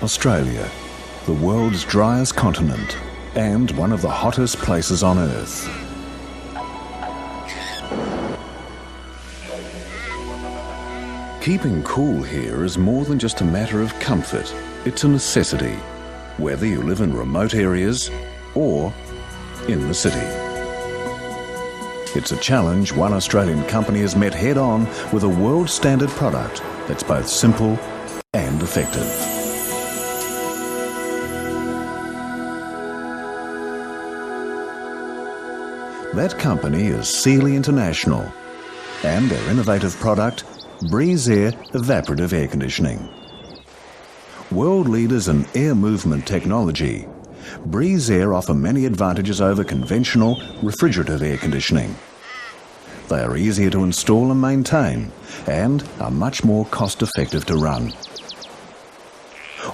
Australia, the world's driest continent and one of the hottest places on Earth. Keeping cool here is more than just a matter of comfort. It's a necessity, whether you live in remote areas or in the city. It's a challenge one Australian company has met head-on with a world-standard product that's both simple and effective. That company is Sealy International, and their innovative product, Breezair Evaporative Air Conditioning. World leaders in air movement technology, Breezair offer many advantages over conventional refrigerative air conditioning. They are easier to install and maintain, and are much more cost-effective to run.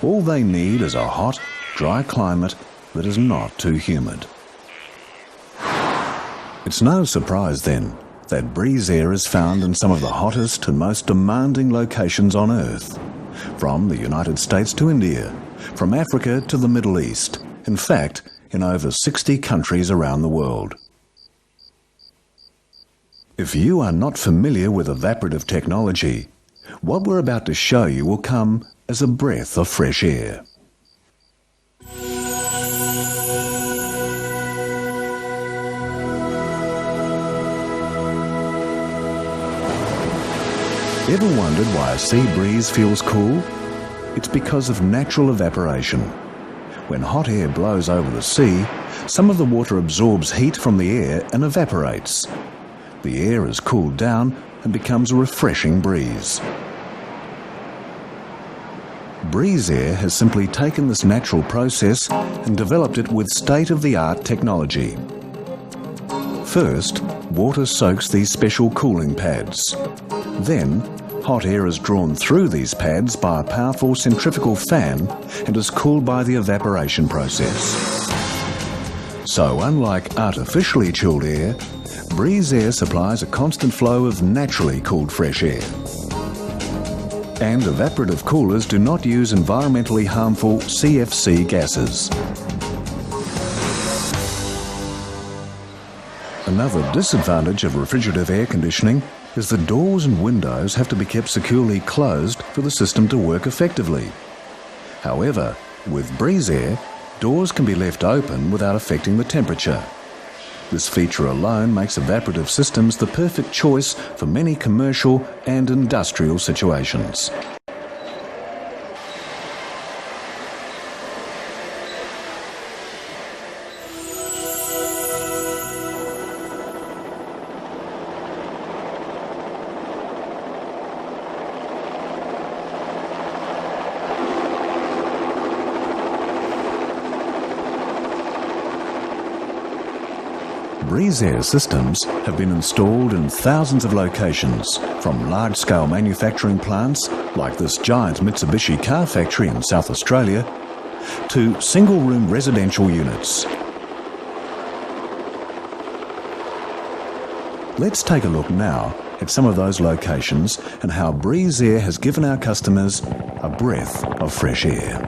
All they need is a hot, dry climate that is not too humid. It's no surprise then that Breezair is found in some of the hottest and most demanding locations on Earth, from the United States to India, from Africa to the Middle East, in fact, in over 60 countries around the world. If you are not familiar with evaporative technology, what we're about to show you will come as a breath of fresh air. Ever wondered why a sea breeze feels cool? It's because of natural evaporation. When hot air blows over the sea, some of the water absorbs heat from the air and evaporates. The air is cooled down and becomes a refreshing breeze. Breezair has simply taken this natural process and developed it with state-of-the-art technology. First, water soaks these special cooling pads. Then, hot air is drawn through these pads by a powerful centrifugal fan and is cooled by the evaporation process. So, unlike artificially chilled air, Breezair supplies a constant flow of naturally cooled fresh air. And evaporative coolers do not use environmentally harmful CFC gases. Another disadvantage of refrigerative air conditioning is that doors and windows have to be kept securely closed for the system to work effectively. However, with Breezair, doors can be left open without affecting the temperature. This feature alone makes evaporative systems the perfect choice for many commercial and industrial situations. Breezair systems have been installed in thousands of locations, from large-scale manufacturing plants like this giant Mitsubishi car factory in South Australia, to single-room residential units. Let's take a look now at some of those locations and how Breezair has given our customers a breath of fresh air.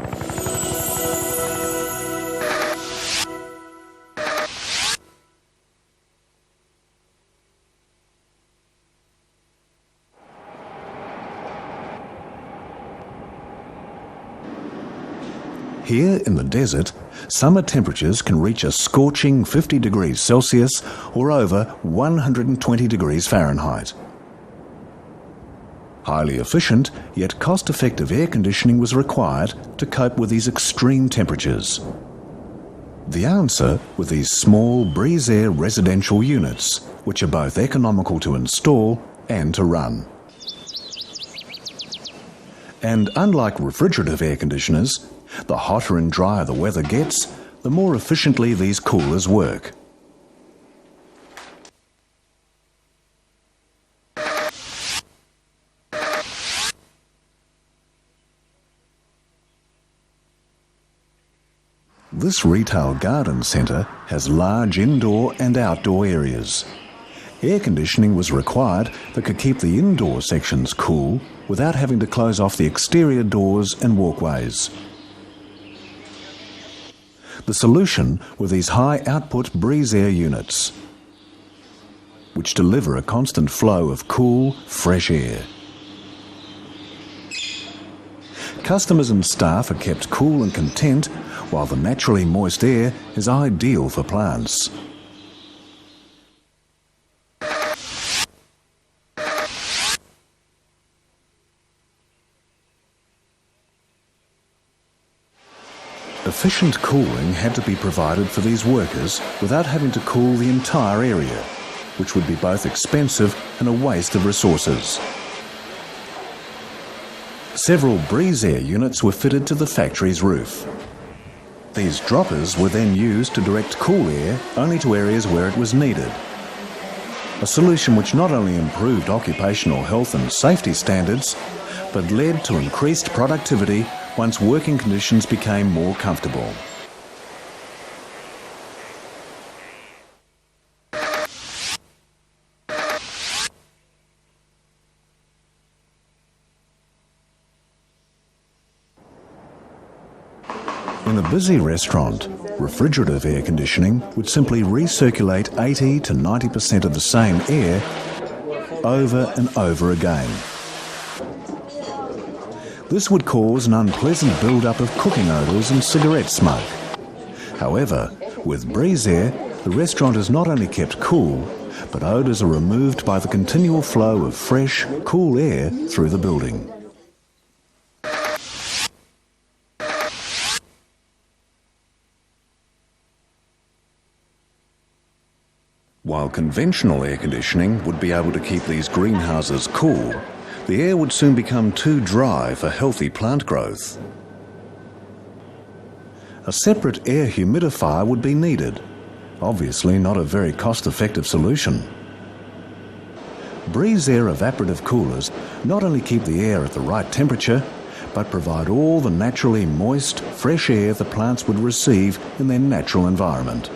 Here in the desert, summer temperatures can reach a scorching 50 degrees Celsius or over 120 degrees Fahrenheit. Highly efficient yet cost-effective air conditioning was required to cope with these extreme temperatures. The answer with these small Breezair residential units, which are both economical to install and to run. And unlike refrigerative air conditioners, The hotter and drier the weather gets, the more efficiently these coolers work. This retail garden centre has large indoor and outdoor areas. Air conditioning was required that could keep the indoor sections cool without having to close off the exterior doors and walkways. The solution were these high-output Breezair units, which deliver a constant flow of cool, fresh air. Customers and staff are kept cool and content, while the naturally moist air is ideal for plants. Efficient cooling had to be provided for these workers without having to cool the entire area, which would be both expensive and a waste of resources. Several Breezair units were fitted to the factory's roof. These droppers were then used to direct cool air only to areas where it was needed. A solution which not only improved occupational health and safety standards, but led to increased productivity once working conditions became more comfortable. In a busy restaurant, refrigerative air conditioning would simply recirculate 80 to 90% of the same air over and over again. This would cause an unpleasant build-up of cooking odours and cigarette smoke. However, with Breezair, the restaurant is not only kept cool, but odours are removed by the continual flow of fresh, cool air through the building. While conventional air conditioning would be able to keep these greenhouses cool, the air would soon become too dry for healthy plant growth. A separate air humidifier would be needed, obviously not a very cost-effective solution. Breezair evaporative coolers not only keep the air at the right temperature, but provide all the naturally moist, fresh air the plants would receive in their natural environment.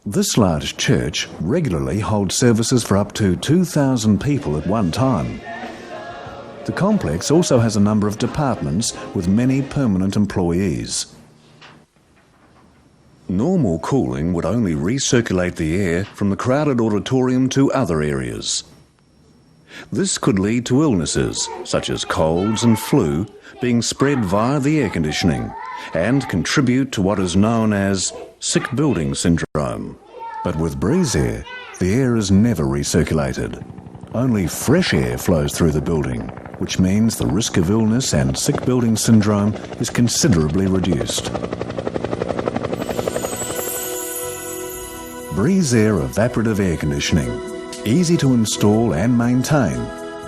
This large church regularly holds services for up to 2,000 people at one time. The complex also has a number of departments with many permanent employees. Normal cooling would only recirculate the air from the crowded auditorium to other areas. This could lead to illnesses such as colds and flu being spread via the air conditioning and contribute to what is known as sick building syndrome. But with Breezair, the air is never recirculated. Only fresh air flows through the building, which means the risk of illness and sick building syndrome is considerably reduced. Breezair evaporative air conditioning. Easy to install and maintain,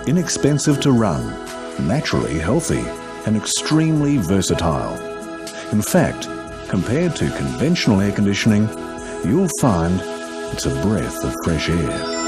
inexpensive to run, naturally healthy, and extremely versatile. In fact, compared to conventional air conditioning, you'll find it's a breath of fresh air.